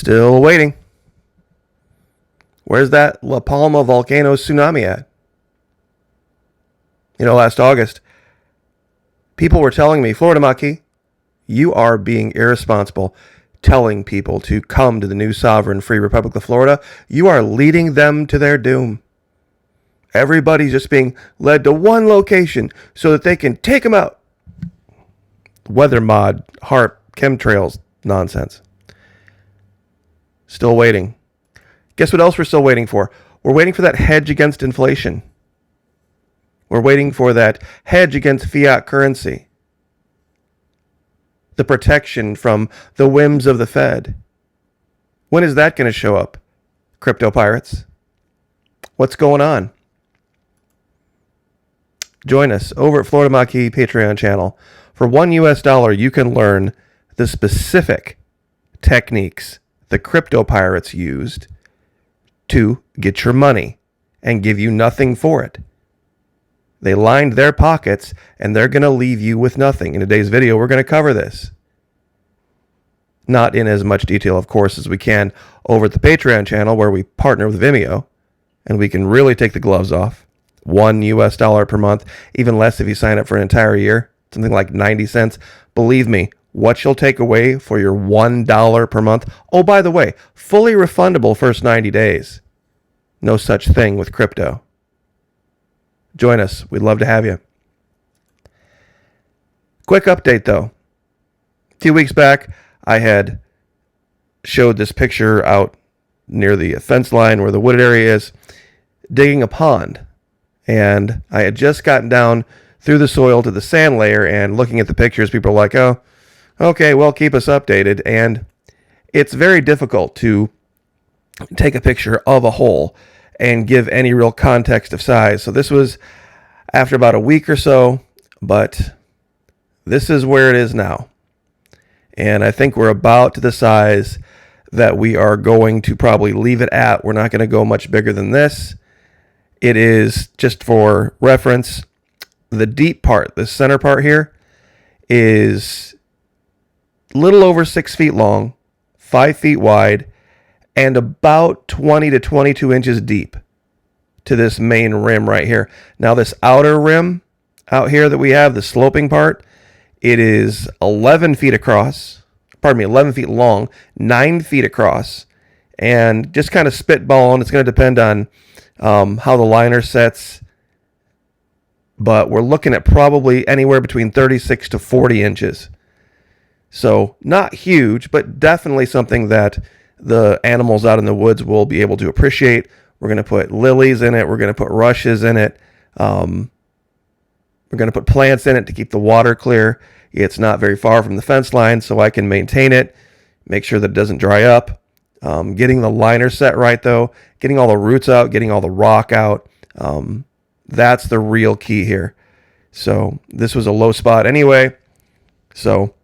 Still waiting. Where's that La Palma volcano tsunami at? Last August, people were telling me, Florida Maki, you are being irresponsible telling people to come to the new sovereign free Republic of Florida. You are leading them to their doom. Everybody's just being led to one location so that they can take them out. Weather mod, HARP, chemtrails, nonsense. Still waiting. Guess what else we're still waiting for? We're waiting for that hedge against inflation. We're waiting for that hedge against fiat currency. The protection from the whims of the Fed. When is that going to show up? Crypto pirates. What's going on? Join us over at Florida Maki Patreon channel. For $1, you can learn the specific techniques the crypto pirates used to get your money and give you nothing for it. They lined their pockets, and they're going to leave you with nothing. In today's video, we're going to cover this. Not in as much detail, of course, as we can over at the Patreon channel, where we partner with Vimeo, and we can really take the gloves off. $1 per month, even less if you sign up for an entire year, something like 90 cents. Believe me, what you'll take away for your $1 per month. Oh, by the way, fully refundable first 90 days. No such thing with crypto. Join us. We'd love to have you. Quick update, though. A few weeks back, I had showed this picture out near the fence line where the wooded area is, digging a pond. And I had just gotten down through the soil to the sand layer, and looking at the pictures, people are like, oh, okay, well, keep us updated. And it's very difficult to take a picture of a hole and give any real context of size. So this was after about a week or so, but this is where it is now. And I think we're about to the size that we are going to probably leave it at. We're not going to go much bigger than this. It is, just for reference, the deep part, the center part here, is a little over 6 feet long, 5 feet wide, and about 20 to 22 inches deep to this main rim right here. Now this outer rim out here that we have, the sloping part, it is 11 feet across, 11 feet long, 9 feet across, and just kind of spitballing. It's going to depend on how the liner sets, but we're looking at probably anywhere between 36 to 40 inches. So not huge, but definitely something that the animals out in the woods will be able to appreciate. We're going to put lilies in it. We're going to put rushes in it. We're going to put plants in it to keep the water clear. It's not very far from the fence line, so I can maintain it, make sure that it doesn't dry up. Getting the liner set right, though, getting all the roots out, getting all the rock out, that's the real key here. So this was a low spot anyway. So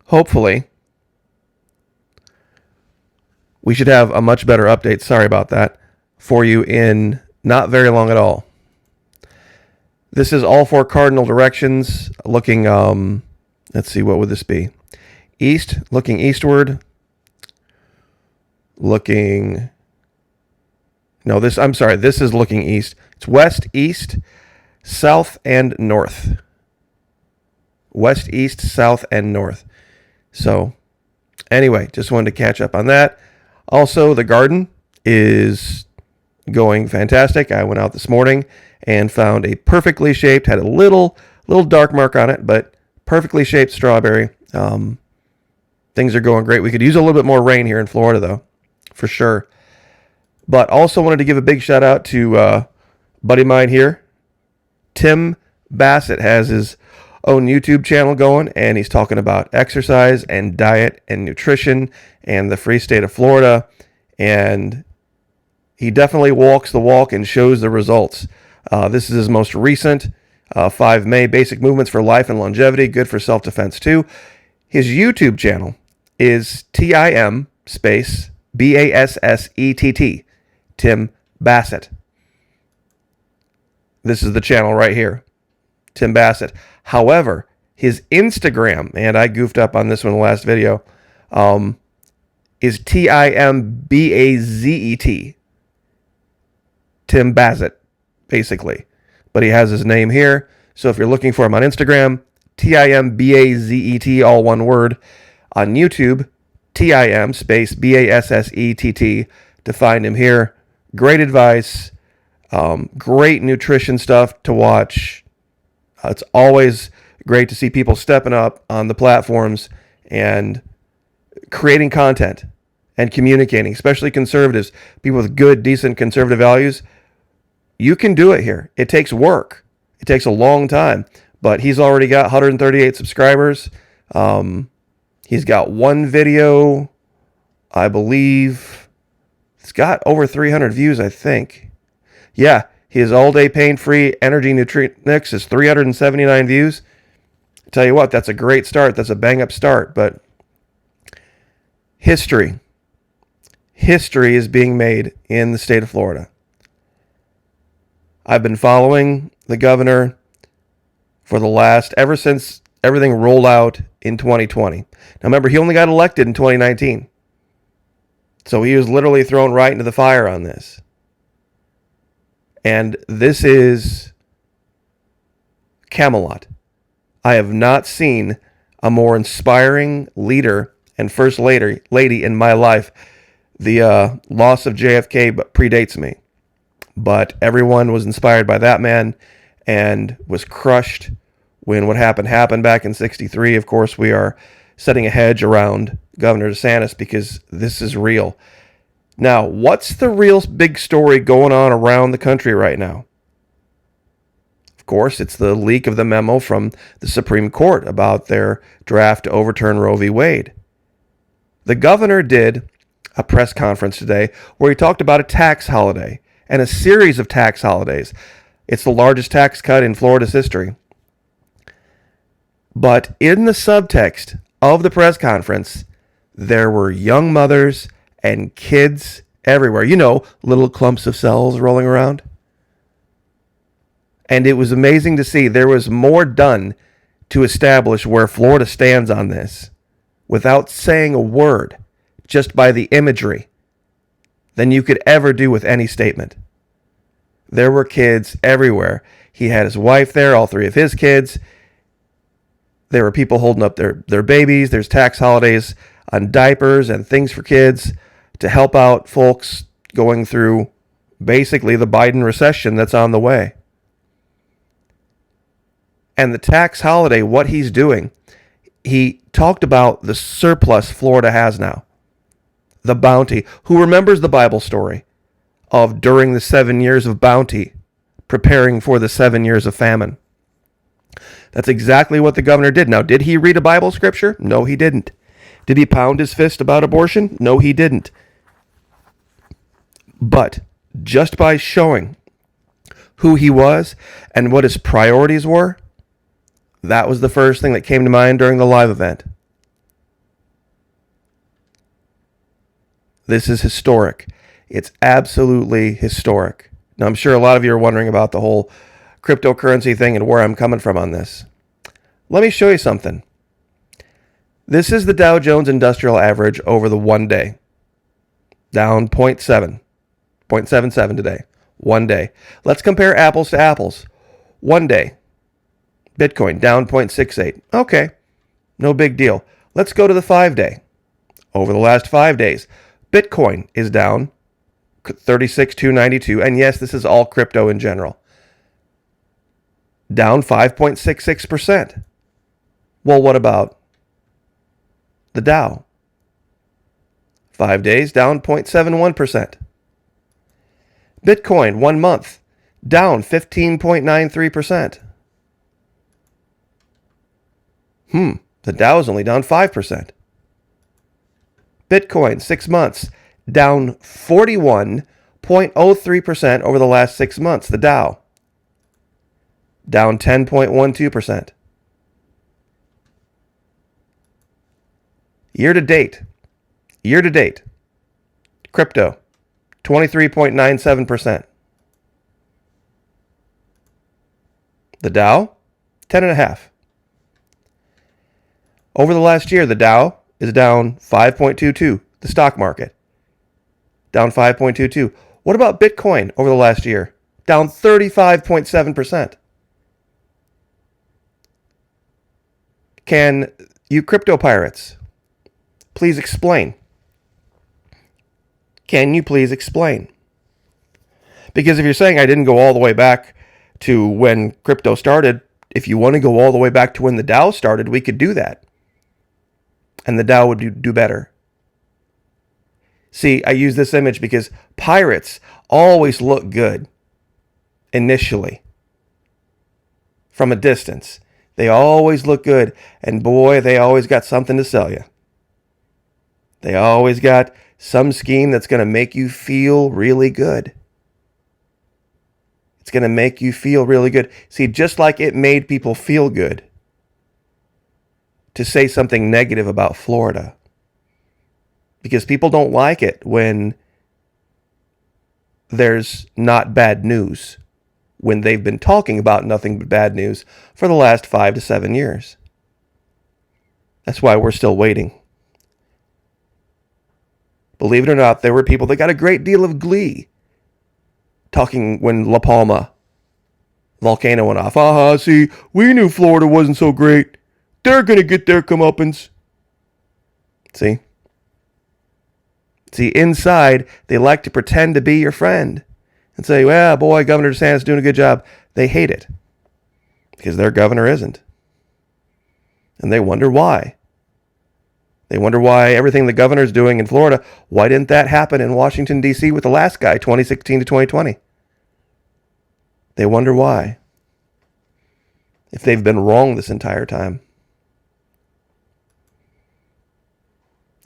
hopefully we should have a much better update, sorry about that, for you in not very long at all. This is all four cardinal directions looking, let's see, what would this be? East, looking eastward, looking, no, this is looking east. It's west, east, south, and north. West, east, south, and north. So anyway, just wanted to catch up on that. Also, the garden is going fantastic. I went out this morning and found a perfectly shaped, had a little dark mark on it, but perfectly shaped strawberry. Things are going great. We could use a little bit more rain here in Florida, though, for sure. But also wanted to give a big shout out to a buddy of mine here. Tim Bassett has his own YouTube channel going, and he's talking about exercise and diet and nutrition and the free state of Florida. And he definitely walks the walk and shows the results. This is his most recent 5 May Basic Movements for Life and Longevity, good for self-defense too. His YouTube channel is TIM space BASSETT, Tim Bassett. This is the channel right here, Tim Bassett. However, his Instagram, and I goofed up on this one in the last video, is Timbazet. Tim Bassett, basically. But he has his name here. So if you're looking for him on Instagram, Timbazet, all one word. On YouTube, Tim space Bassett to find him here. Great advice. Great nutrition stuff to watch. It's always great to see people stepping up on the platforms and creating content and communicating, especially conservatives, people with good, decent conservative values. You can do it here. It takes work. It takes a long time, but he's already got 138 subscribers. He's got one video, I believe. It's got over 300 views, I think. Yeah, his all-day pain-free energy nutritionics is 379 views. I tell you what, that's a great start. That's a bang-up start, but history is being made in the state of Florida. I've been following the governor ever since everything rolled out in 2020. Now remember, he only got elected in 2019. So he was literally thrown right into the fire on this. And this is Camelot. I have not seen a more inspiring leader and first lady in my life. The loss of JFK predates me. But everyone was inspired by that man and was crushed when what happened back in 63. Of course, we are setting a hedge around Governor DeSantis because this is real. Now, what's the real big story going on around the country right now? Of course, it's the leak of the memo from the Supreme Court about their draft to overturn Roe v. Wade. The governor did a press conference today where he talked about a tax holiday and a series of tax holidays. It's the largest tax cut in Florida's history. But in the subtext of the press conference, there were young mothers and kids everywhere. You know, little clumps of cells rolling around. And it was amazing to see there was more done to establish where Florida stands on this without saying a word, just by the imagery, than you could ever do with any statement. There were kids everywhere. He had his wife there, all three of his kids. There were people holding up their babies. There's tax holidays on diapers and things for kids to help out folks going through basically the Biden recession that's on the way. And the tax holiday, what he's doing, he talked about the surplus Florida has now. The bounty. Who remembers the Bible story of during the 7 years of bounty, preparing for the 7 years of famine? That's exactly what the governor did. Now, did he read a Bible scripture? No, he didn't. Did he pound his fist about abortion? No, he didn't. But just by showing who he was and what his priorities were, that was the first thing that came to mind during the live event. This is historic. It's absolutely historic. Now, I'm sure a lot of you are wondering about the whole cryptocurrency thing and where I'm coming from on this. Let me show you something. This is the Dow Jones Industrial Average over the 1 day. Down 0.77 today. 1 day. Let's compare apples to apples. 1 day. Bitcoin down 0.68. Okay. No big deal. Let's go to the 5 day. Over the last 5 days, Bitcoin is down 36,292. And yes, this is all crypto in general. Down 5.66%. Well, what about the Dow? 5 days, down 0.71%. Bitcoin, 1 month, down 15.93%. The Dow is only down 5%. Bitcoin, 6 months, down 41.03% over the last 6 months. The Dow, down 10.12%. Year to date, crypto, 23.97%. The Dow, 10.5%. Over the last year, the Dow is down 5.22%. The stock market, down 5.22. What about Bitcoin over the last year? Down 35.7%. Can you crypto pirates please explain? Can you please explain? Because if you're saying I didn't go all the way back to when crypto started, if you want to go all the way back to when the Dow started, we could do that. And the Dow would do better. See, I use this image because pirates always look good initially from a distance. They always look good. And boy, they always got something to sell you. They always got some scheme that's going to make you feel really good. It's going to make you feel really good. See, just like it made people feel good to say something negative about Florida, because people don't like it when there's not bad news, when they've been talking about nothing but bad news for the last 5 to 7 years. That's why we're still waiting. Believe it or not, there were people that got a great deal of glee talking when La Palma volcano went off. See, we knew Florida wasn't so great. They're going to get their comeuppance. See, inside, they like to pretend to be your friend and say, well, boy, Governor DeSantis is doing a good job. They hate it because their governor isn't. And they wonder why. They wonder why everything the governor's doing in Florida, why didn't that happen in Washington, D.C. with the last guy, 2016 to 2020? They wonder why. If they've been wrong this entire time.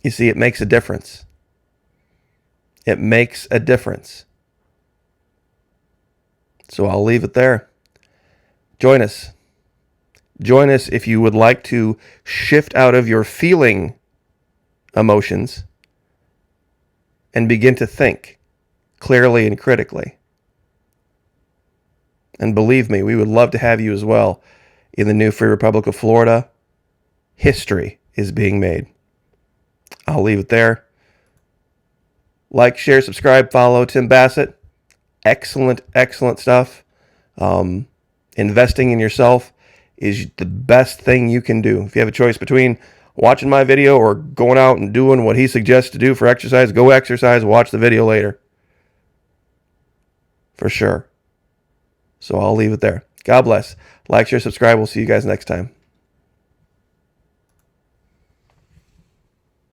You see, it makes a difference. It makes a difference. So I'll leave it there. Join us. Join us if you would like to shift out of your feeling emotions and begin to think clearly and critically. And believe me, we would love to have you as well in the new Free Republic of Florida. History is being made. I'll leave it there. Like, share, subscribe, follow Tim Bassett. Excellent, excellent stuff. Investing in yourself is the best thing you can do. If you have a choice between watching my video or going out and doing what he suggests to do for exercise, go exercise, watch the video later. For sure. So I'll leave it there. God bless. Like, share, subscribe. We'll see you guys next time.